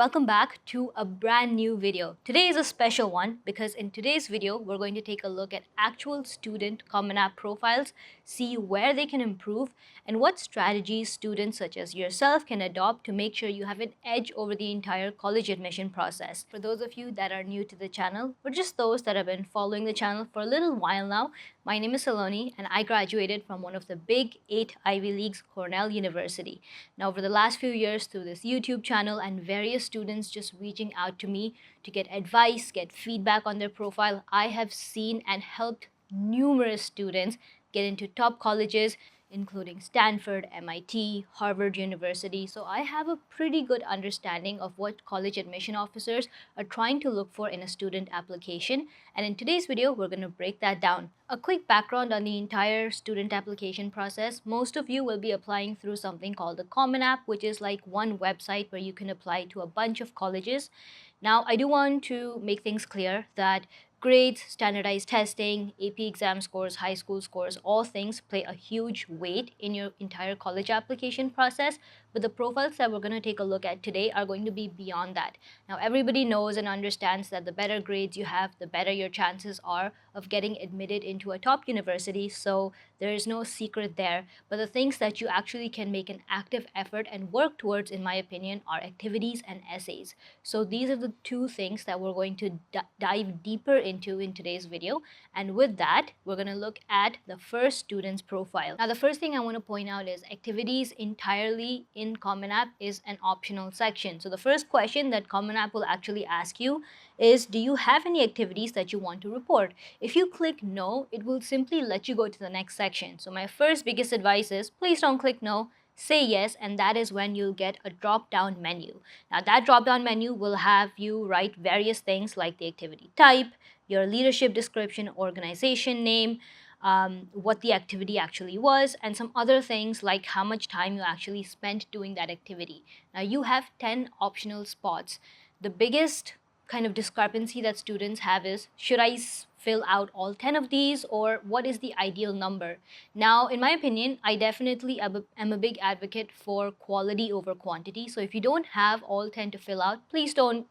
Welcome back to a brand new video. Today is a special one because in today's video, we're going to take a look at actual student Common App profiles, see where they can improve, and what strategies students such as yourself can adopt to make sure you have an edge over the entire college admission process. For those of you that are new to the channel, or just those that have been following the channel for a little while now, my name is Saloni and I graduated from one of the big 8 Ivy Leagues, Cornell University. Now, over the last few years, through this YouTube channel and various students just reaching out to me to get advice, get feedback on their profile, I have seen and helped numerous students get into top colleges, including Stanford, MIT, Harvard University. So I have a pretty good understanding of what college admission officers are trying to look for in a student application. And in today's video, we're going to break that down. A quick background on the entire student application process. Most of you will be applying through something called the Common App, which is like one website where you can apply to a bunch of colleges. Now, I do want to make things clear that grades, standardized testing, AP exam scores, high school scores, all things play a huge weight in your entire college application process. But the profiles that we're going to take a look at today are going to be beyond that. Now, everybody knows and understands that the better grades you have, the better your chances are of getting admitted into a top university. So there is no secret there. But the things that you actually can make an active effort and work towards, in my opinion, are activities and essays. So these are the two things that we're going to dive deeper into in today's video. And with that, we're going to look at the first student's profile. Now, the first thing I want to point out is activities entirely in Common App is an optional section. So the first question that Common App will actually ask you is, do you have any activities that you want to report? If you click no, it will simply let you go to the next section. So my first biggest advice is please don't click no. Say yes, and that is when you'll get a drop-down menu. Now that drop-down menu will have you write various things like the activity type, your leadership description, organization name, what the activity actually was, and some other things like how much time you actually spent doing that activity. Now you have 10 optional spots. The biggest kind of discrepancy that students have is, should I fill out all 10 of these, or what is the ideal number? Now, in my opinion, I definitely am a big advocate for quality over quantity. So if you don't have all 10 to fill out, please don't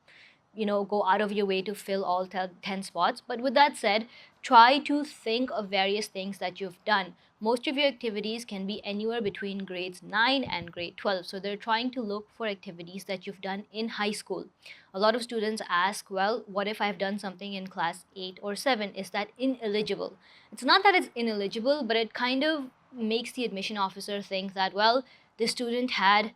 go out of your way to fill all 10 spots. But with that said, try to think of various things that you've done. Most of your activities can be anywhere between grades 9 and grade 12. So they're trying to look for activities that you've done in high school. A lot of students ask, well, what if I've done something in class 8 or 7? Is that ineligible? It's not that it's ineligible, but it kind of makes the admission officer think that, well, the student had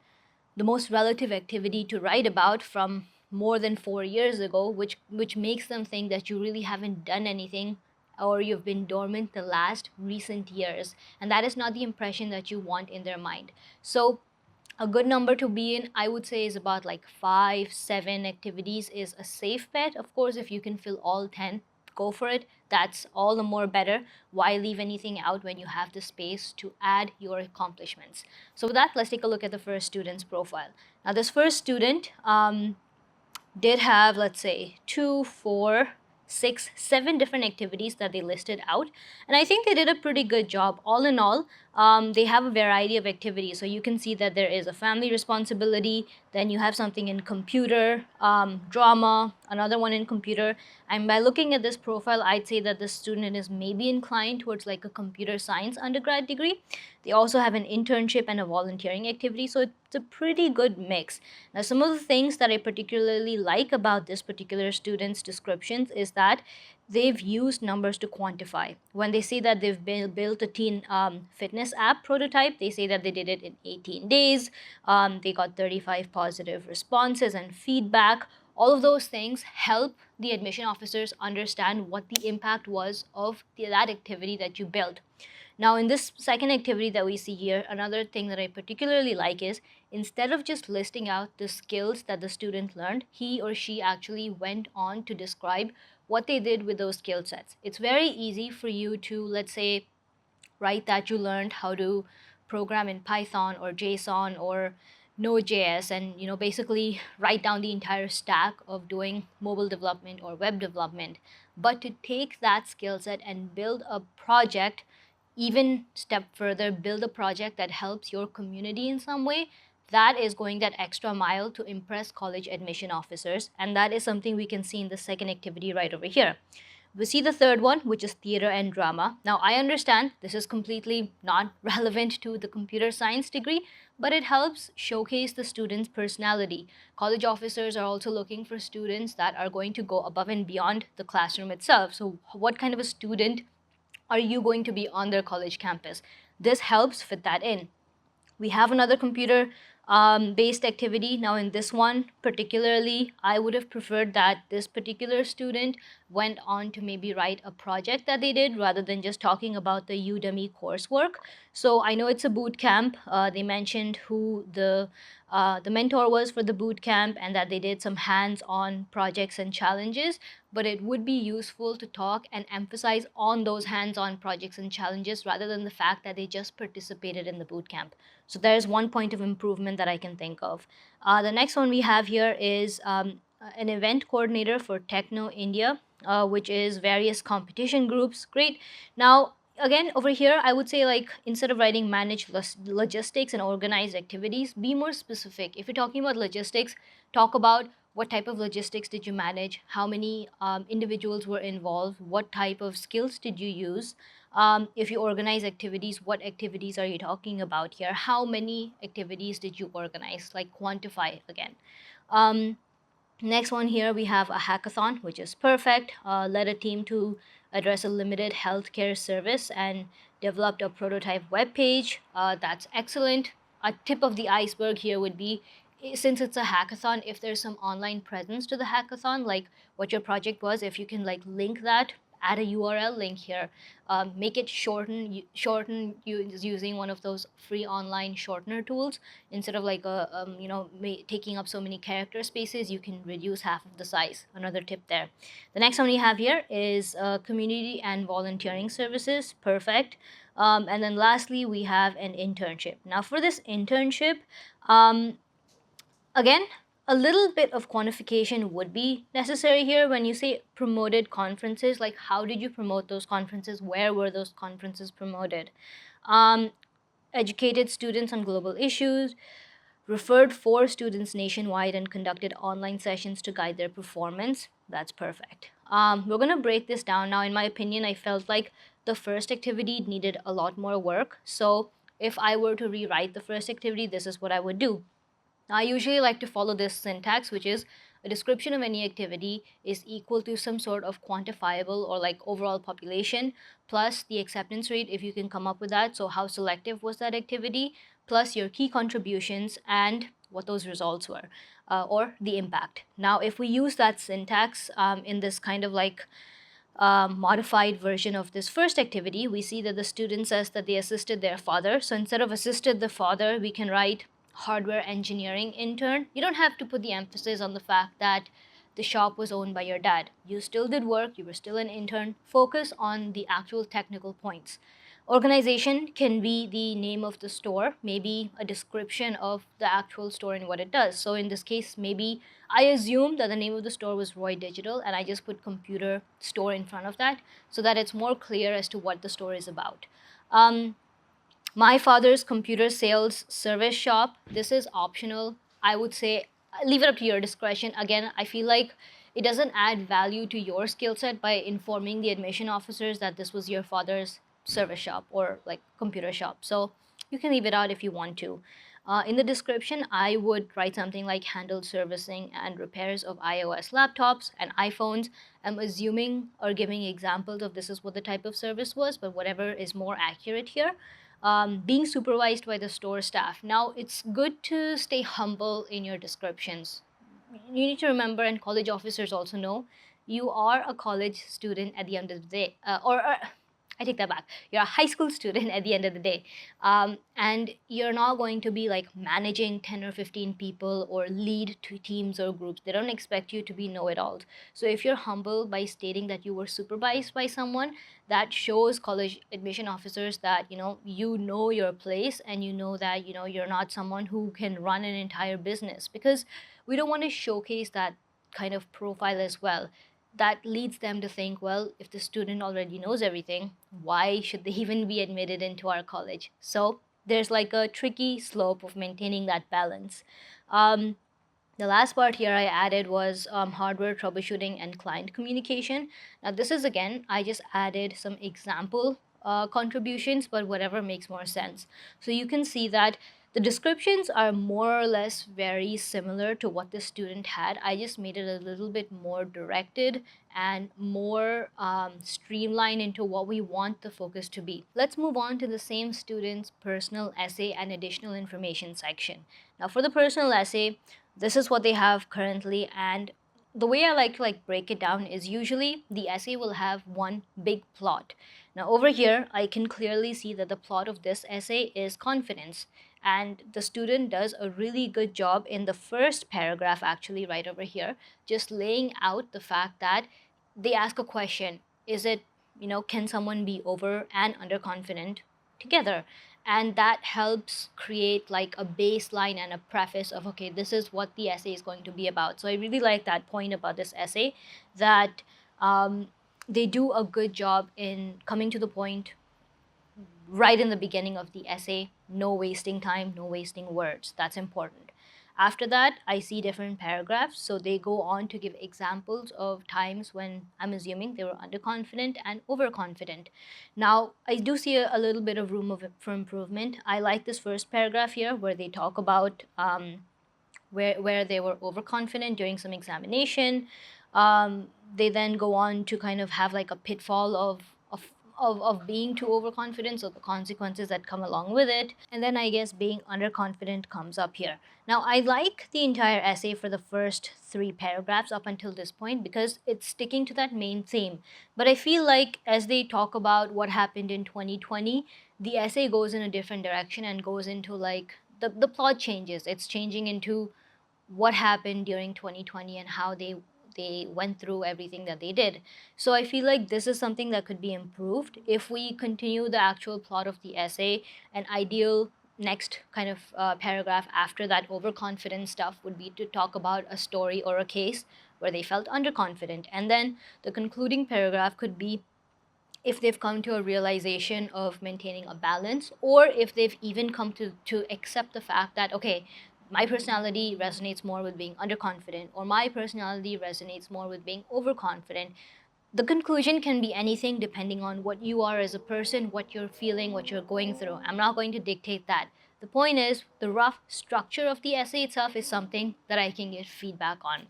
the most relative activity to write about from more than 4 years ago, which makes them think that you really haven't done anything, or you've been dormant the last recent years, and that is not the impression that you want in their mind. So a good number to be in, I would say, is about like 5-7 activities is a safe bet. Of course, if you can fill all 10, go for it. That's all the more better. Why leave anything out when you have the space to add your accomplishments? So with that, let's take a look at the first student's profile. Now, this first student did have, let's say, 2, 4, 6, 7 different activities that they listed out, and I think they did a pretty good job. All in all, they have a variety of activities. So you can see that there is a family responsibility, then you have something in computer, drama, another one in computer. And by looking at this profile, I'd say that the student is maybe inclined towards like a computer science undergrad degree. They also have an internship and a volunteering activity, so it's a pretty good mix. Now, some of the things that I particularly like about this particular student's descriptions is that they've used numbers to quantify. When they say that they've built a teen fitness app prototype, they say that they did it in 18 days. They got 35 positive responses and feedback. All of those things help the admission officers understand what the impact was of that activity that you built. Now, in this second activity that we see here, another thing that I particularly like is, instead of just listing out the skills that the student learned, he or she actually went on to describe what they did with those skill sets. It's very easy for you to, let's say, write that you learned how to program in Python or JSON or Node.js, and basically write down the entire stack of doing mobile development or web development. But to take that skill set and build a project, even step further, build a project that helps your community in some way, that is going that extra mile to impress college admission officers, and that is something we can see in the second activity right over here. We see the third one, which is theater and drama. Now, I understand this is completely not relevant to the computer science degree, but it helps showcase the student's personality. College officers are also looking for students that are going to go above and beyond the classroom itself. So, what kind of a student are you going to be on their college campus? This helps fit that in. We have another computer based activity. Now in this one particularly, I would have preferred that this particular student went on to maybe write a project that they did rather than just talking about the Udemy coursework. So I know it's a boot camp. They mentioned who the mentor was for the boot camp and that they did some hands-on projects and challenges, but it would be useful to talk and emphasize on those hands-on projects and challenges rather than the fact that they just participated in the boot camp. So there's one point of improvement that I can think of. The next one we have here is an event coordinator for Techno India, which is various competition groups. Great. Now, again, over here, I would say like instead of writing manage logistics and organized activities, be more specific. If you're talking about logistics, talk about what type of logistics did you manage, how many individuals were involved, what type of skills did you use. If you organize activities, what activities are you talking about here? How many activities did you organize? Like quantify again. Um, Next one here, we have a hackathon, which is perfect. Led a team to address a limited healthcare service and developed a prototype web page. That's excellent. A tip of the iceberg here would be, since it's a hackathon, if there's some online presence to the hackathon, like what your project was, if you can like link that, add a URL link here, make it shorten using one of those free online shortener tools. Instead of like taking up so many character spaces, you can reduce half of the size. Another tip there. The next one we have here is community and volunteering services. Perfect. And then lastly, we have an internship. Now for this internship, um, again, a little bit of quantification would be necessary here. When you say promoted conferences, like how did you promote those conferences? Where were those conferences promoted? Um, Educated students on global issues, referred four students nationwide, and conducted online sessions to guide their performance. That's perfect. We're going to break this down now. In my opinion, I felt like the first activity needed a lot more work. So if I were to rewrite the first activity, this is what I would do. I usually like to follow this syntax, which is a description of any activity is equal to some sort of quantifiable or like overall population plus the acceptance rate if you can come up with that. So how selective was that activity plus your key contributions and what those results were or the impact. Now, if we use that syntax in this kind of like modified version of this first activity, we see that the student says that they assisted their father. So instead of assisted the father, we can write hardware engineering intern. You don't have to put the emphasis on the fact that the shop was owned by your dad. You still did work, you were still an intern. Focus on the actual technical points. Organization can be the name of the store, maybe a description of the actual store and what it does. So in this case, maybe I assumed that the name of the store was Roy Digital and I just put computer store in front of that so that it's more clear as to what the store is about. My father's computer sales service shop. This is optional. I would say leave it up to your discretion. Again, I feel like it doesn't add value to your skill set by informing the admission officers that this was your father's service shop or like computer shop. So you can leave it out if you want to. In the description, I would write something like handled servicing and repairs of iOS laptops and iPhones. I'm assuming or giving examples of this is what the type of service was, but whatever is more accurate here. Being supervised by the store staff. Now, it's good to stay humble in your descriptions. You need to remember, and college officers also know, you are a college student at the end of the day, or I take that back. You're a high school student at the end of the day. And you're not going to be like managing 10 or 15 people or lead two teams or groups. They don't expect you to be know-it-alls. So if you're humble by stating that you were supervised by someone, that shows college admission officers that, you know your place and you know that, you're not someone who can run an entire business, because we don't want to showcase that kind of profile as well. That leads them to think, well, if the student already knows everything, why should they even be admitted into our college? So there's like a tricky slope of maintaining that balance. Um, the last part here I added was hardware troubleshooting and client communication. Now, this is again, I just added some example contributions, but whatever makes more sense. So you can see that the descriptions are more or less very similar to what the student had. I just made it a little bit more directed and more streamlined into what we want the focus to be. Let's move on to the same student's personal essay and additional information section. Now, for the personal essay, this is what they have currently, and the way I like to break it down is usually the essay will have one big plot. Now over here I can clearly see that the plot of this essay is confidence, and the student does a really good job in the first paragraph, actually right over here, just laying out the fact that they ask a question. Is it, can someone be over and underconfident together? And that helps create like a baseline and a preface of, okay, this is what the essay is going to be about. So I really like that point about this essay, that they do a good job in coming to the point right in the beginning of the essay. No wasting time, no wasting words. That's important. After that, I see different paragraphs. So they go on to give examples of times when I'm assuming they were underconfident and overconfident. Now, I do see a little bit of room for improvement. I like this first paragraph here where they talk about where they were overconfident during some examination. They then go on to kind of have like a pitfall of being too overconfident, so the consequences that come along with it. And then I guess being underconfident comes up here. Now, I like the entire essay for the first three paragraphs up until this point because it's sticking to that main theme. But I feel like as they talk about what happened in 2020, the essay goes in a different direction and goes into like the plot changes. It's changing into what happened during 2020 and how they went through everything that they did. So I feel like this is something that could be improved if we continue the actual plot of the essay. An ideal next kind of paragraph after that overconfident stuff would be to talk about a story or a case where they felt underconfident, and then the concluding paragraph could be if they've come to a realization of maintaining a balance, or if they've even come to accept the fact that, okay, my personality resonates more with being underconfident, or my personality resonates more with being overconfident. The conclusion can be anything depending on what you are as a person, what you're feeling, what you're going through. I'm not going to dictate that. The point is, the rough structure of the essay itself is something that I can get feedback on.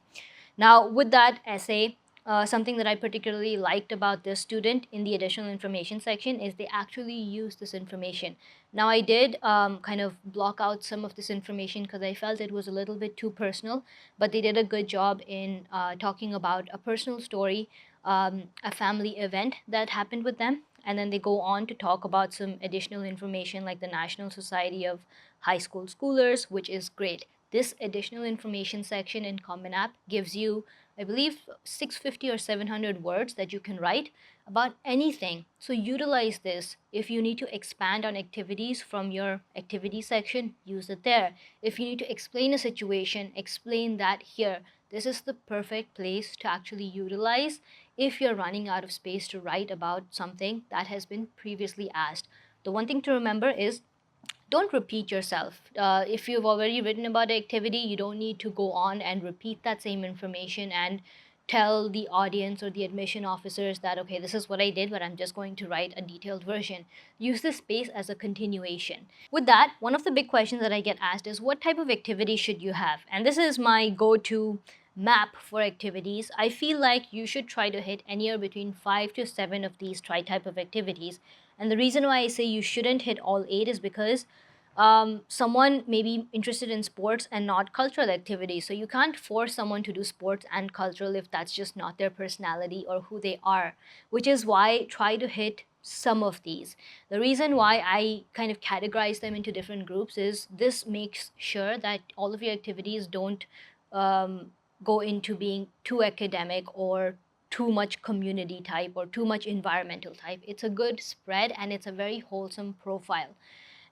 Now, with that essay, something that I particularly liked about this student in the additional information section is they actually use this information. Now, I did kind of block out some of this information because I felt it was a little bit too personal, but they did a good job in talking about a personal story, a family event that happened with them, and then they go on to talk about some additional information like the National Society of High School Schoolers, which is great. This additional information section in Common App gives you, I believe, 650 or 700 words that you can write about anything. So utilize this. If you need to expand on activities from your activity section, use it there. If you need to explain a situation, explain that here. This is the perfect place to actually utilize if you're running out of space to write about something that has been previously asked. The one thing to remember is don't repeat yourself. If you've already written about an activity, you don't need to go on and repeat that same information and tell the audience or the admission officers that, okay, this is what I did, but I'm just going to write a detailed version. Use this space as a continuation. With that, one of the big questions that I get asked is, what type of activity should you have? And this is my go-to map for activities. I feel like you should try to hit anywhere between 5 to 7 of these type of activities. And the reason why I say you shouldn't hit all 8 is because someone may be interested in sports and not cultural activities. So you can't force someone to do sports and cultural if that's just not their personality or who they are, which is why try to hit some of these. The reason why I kind of categorize them into different groups is this makes sure that all of your activities don't um, go into being too academic or too much community type or too much environmental type. It's a good spread and it's a very wholesome profile.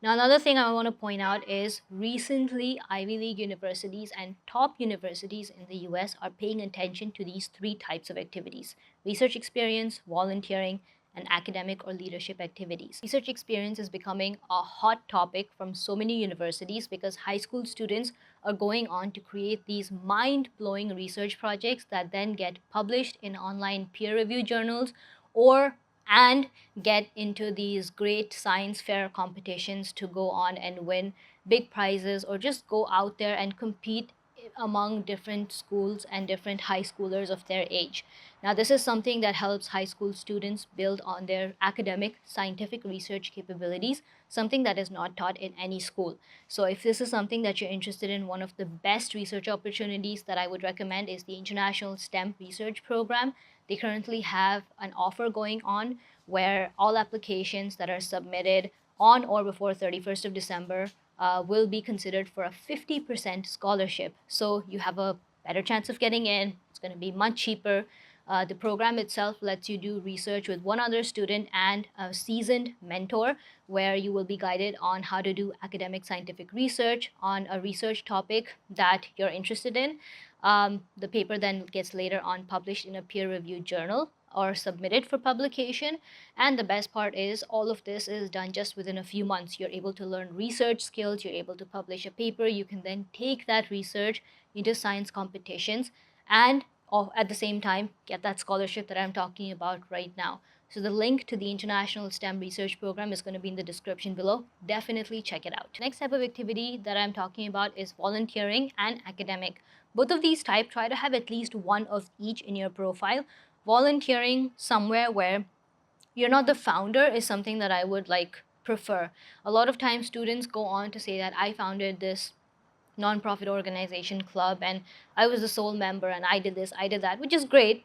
Now, another thing I want to point out is recently Ivy League universities and top universities in the US are paying attention to these 3 types of activities: research experience, volunteering, and academic or leadership activities. Research experience is becoming a hot topic from so many universities because high school students are going on to create these mind-blowing research projects that then get published in online peer-reviewed journals or and get into these great science fair competitions to go on and win big prizes or just go out there and compete among different schools and different high schoolers of their age. Now, this is something that helps high school students build on their academic scientific research capabilities, something that is not taught in any school. So if this is something that you're interested in, one of the best research opportunities that I would recommend is the International STEM Research Program. They currently have an offer going on where all applications that are submitted on or before 31st of December will be considered for a 50% scholarship. So you have a better chance of getting in. It's going to be much cheaper. The program itself lets you do research with one other student and a seasoned mentor, where you will be guided on how to do academic scientific research on a research topic that you're interested in. The paper then gets later on published in a peer-reviewed journal or submitted for publication. And the best part is all of this is done just within a few months. You're able to learn research skills, you're able to publish a paper, you can then take that research into science competitions and at the same time get that scholarship that I'm talking about right now. So the link to the International STEM Research Program is going to be in the description below. Definitely check it out. Next type of activity that I'm talking about is volunteering and academic. Both of these types try to have at least one of each in your profile. Volunteering somewhere where you're not the founder is something that I would prefer. A lot of times students go on to say that I founded this nonprofit organization club and I was the sole member and I did this, I did that, which is great.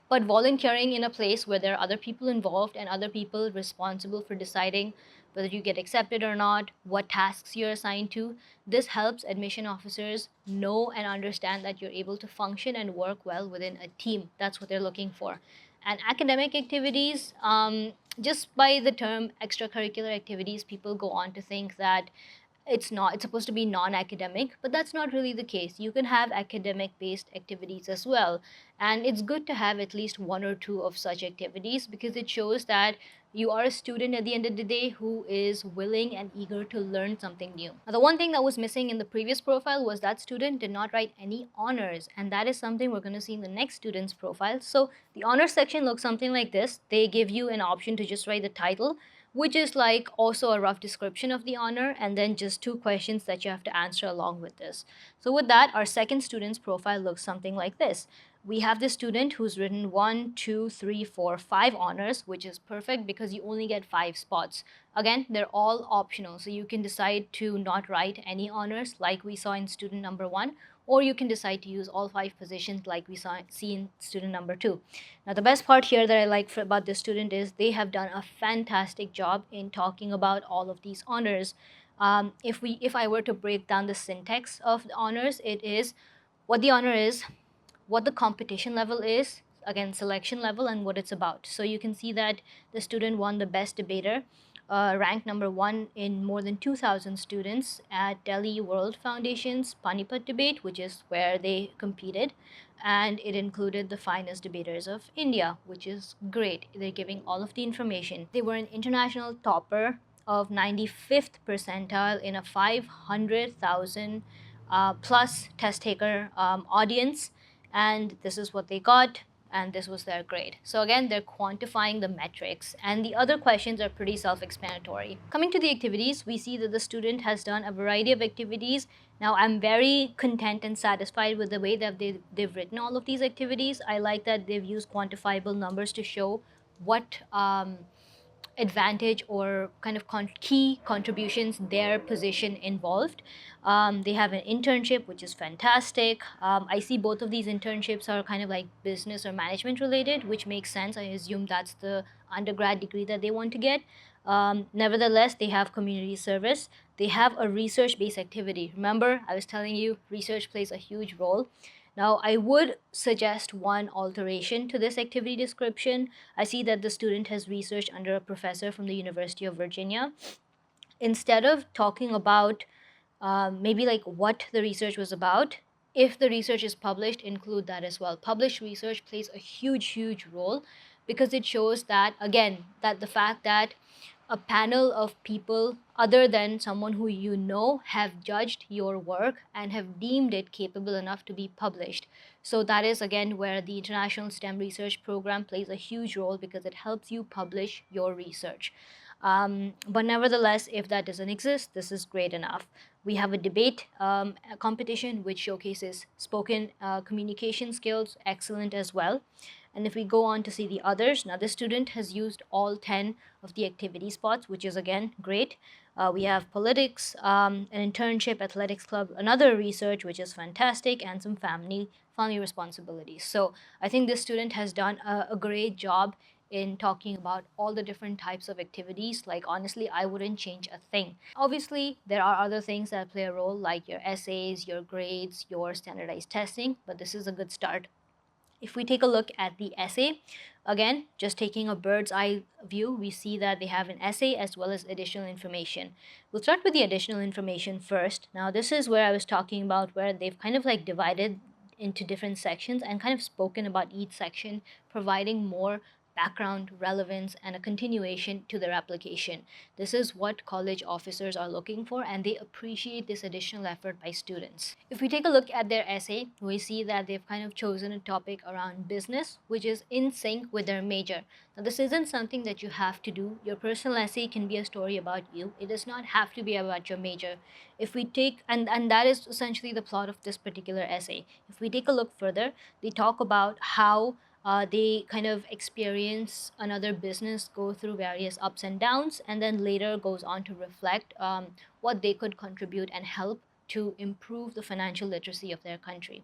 But volunteering in a place where there are other people involved and other people responsible for deciding whether you get accepted or not, what tasks you're assigned to, this helps admission officers know and understand that you're able to function and work well within a team. That's what they're looking for. And academic activities, just by the term extracurricular activities, people go on to think that it's supposed to be non-academic, but that's not really the case. You can have academic based activities as well, and it's good to have at least one or two of such activities because it shows that you are a student at the end of the day who is willing and eager to learn something new. Now, the one thing that was missing in the previous profile was that student did not write any honors, and that is something we're going to see in the next student's profile. So the honors section looks something like this. They give you an option to just write the title, which is like also a rough description of the honor, and then just two questions that you have to answer along with this. So with that, our second student's profile looks something like this. We have this student who's written 1, 2, 3, 4, 5 honors, which is perfect because you only get 5 spots. Again, they're all optional, so you can decide to not write any honors like we saw in student number 1, or you can decide to use all 5 positions like we see in student number 2. Now, the best part here that I like about this student is they have done a fantastic job in talking about all of these honors. If I were to break down the syntax of the honors, it is what the honor is, what the competition level is, again selection level, and what it's about. So you can see that the student won the best debater, ranked number 1 in more than 2,000 students at Delhi World Foundation's Panipat debate, which is where they competed, and it included the finest debaters of India, which is great. They're giving all of the information. They were an international topper of 95th percentile in a 500,000 plus test taker audience, and this is what they got, and this was their grade. So again, they're quantifying the metrics, and the other questions are pretty self-explanatory. Coming to the activities, we see that the student has done a variety of activities. Now, I'm very content and satisfied with the way that they've written all of these activities. I like that they've used quantifiable numbers to show what advantage or kind of key contributions their position involved. They have an internship, which is fantastic. I see both of these internships are kind of like business or management related, which makes sense. I assume that's the undergrad degree that they want to get. Nevertheless, they have community service. They have a research-based activity. Remember, I was telling you research plays a huge role. Now, I would suggest one alteration to this activity description. I see that the student has researched under a professor from the University of Virginia. Instead of talking about maybe like what the research was about, if the research is published, include that as well. Published research plays a huge role because it shows that, again, that the fact that a panel of people other than someone who you know have judged your work and have deemed it capable enough to be published. So that is again where the International STEM Research Program plays a huge role, because it helps you publish your research. But nevertheless, if that doesn't exist, this is great enough. We have a debate a competition which showcases spoken communication skills, excellent as well. And if we go on to see the others, now this student has used all 10 of the activity spots, which is again great. We have politics, an internship, athletics club, another research, which is fantastic, and some family responsibilities. So I think this student has done a great job in talking about all the different types of activities. Like, honestly, I wouldn't change a thing. Obviously, there are other things that play a role, like your essays, your grades, your standardized testing, but this is a good start. If we take a look at the essay, again, just taking a bird's eye view, we see that they have an essay as well as additional information. We'll start with the additional information first. Now, this is where I was talking about, where they've kind of like divided into different sections and kind of spoken about each section, providing more background, relevance, and a continuation to their application. This is what college officers are looking for, and they appreciate this additional effort by students. If we take a look at their essay, we see that they've kind of chosen a topic around business, which is in sync with their major. Now, this isn't something that you have to do. Your personal essay can be a story about you. It does not have to be about your major. If we take, and that is essentially the plot of this particular essay. If we take a look further, they talk about how they kind of experience another business go through various ups and downs, and then later goes on to reflect what they could contribute and help to improve the financial literacy of their country.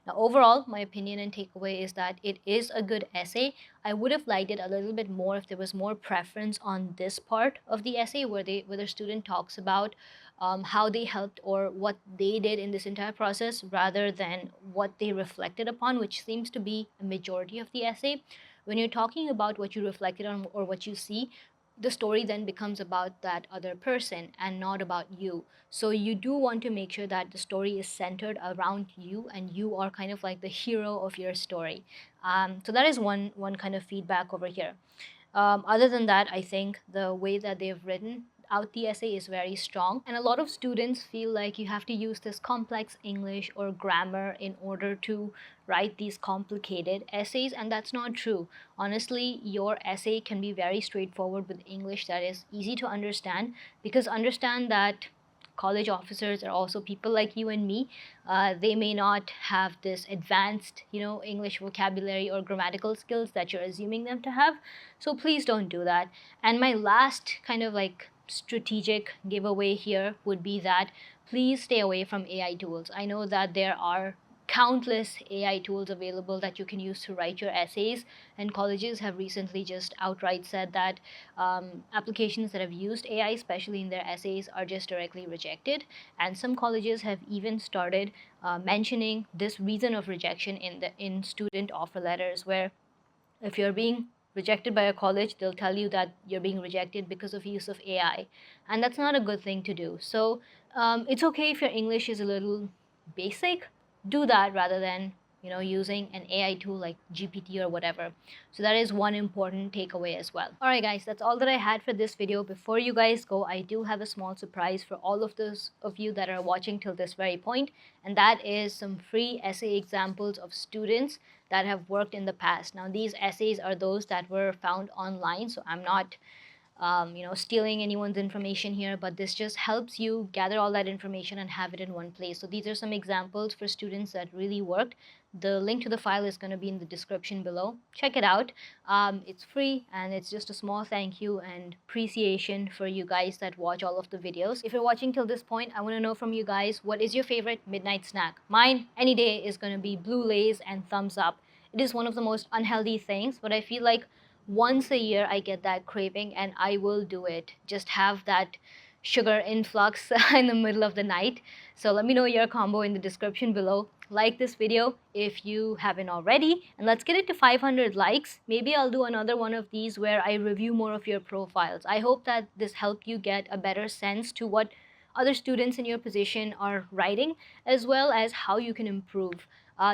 Now, overall, my opinion and takeaway is that it is a good essay. I would have liked it a little bit more if there was more preference on this part of the essay, where the student talks about how they helped or what they did in this entire process, rather than what they reflected upon, which seems to be a majority of the essay. When you're talking about what you reflected on or what you see, the story then becomes about that other person and not about you. So you do want to make sure that the story is centered around you and you are kind of like the hero of your story. So that is one kind of feedback over here. Other than that, I think the way that they've written out the essay is very strong. And a lot of students feel like you have to use this complex English or grammar in order to write these complicated essays, and that's not true. Honestly, your essay can be very straightforward with English that is easy to understand, because understand that college officers are also people like you and me. They may not have this advanced, English vocabulary or grammatical skills that you're assuming them to have. So please don't do that. And my last kind of like strategic giveaway here would be that please stay away from AI tools. I know that there are countless AI tools available that you can use to write your essays, and colleges have recently just outright said that applications that have used AI, especially in their essays, are just directly rejected. And some colleges have even started mentioning this reason of rejection in student offer letters, where if you're being rejected by a college, they'll tell you that you're being rejected because of use of AI, and that's not a good thing to do. So it's okay if your English is a little basic. Do that rather than using an AI tool like GPT or whatever. So that is one important takeaway as well. All right, guys, that's all that I had for this video. Before you guys go, I do have a small surprise for all of those of you that are watching till this very point, and that is some free essay examples of students that have worked in the past. Now, these essays are those that were found online, so I'm not stealing anyone's information here, but this just helps you gather all that information and have it in one place. So these are some examples for students that really worked. The link to the file is going to be in the description below. Check it out. It's free, and it's just a small thank you and appreciation for you guys that watch all of the videos. If you're watching till this point, I want to know from you guys, what is your favorite midnight snack? Mine, any day, is going to be Blue Lays and thumbs up. It is one of the most unhealthy things, but I feel like once a year I get that craving and I will do it. Just have that sugar influx in the middle of the night. So let me know your combo in the description below. Like this video if you haven't already, and let's get it to 500 likes. Maybe I'll do another one of these where I review more of your profiles. I hope that this helped you get a better sense to what other students in your position are writing, as well as how you can improve.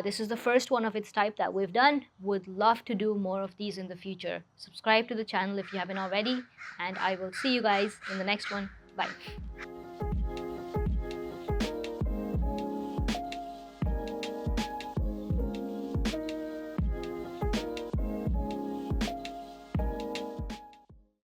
This is the first one of its type that we've done. Would love to do more of these in the future. Subscribe to the channel if you haven't already, and I will see you guys in the next one. Bye.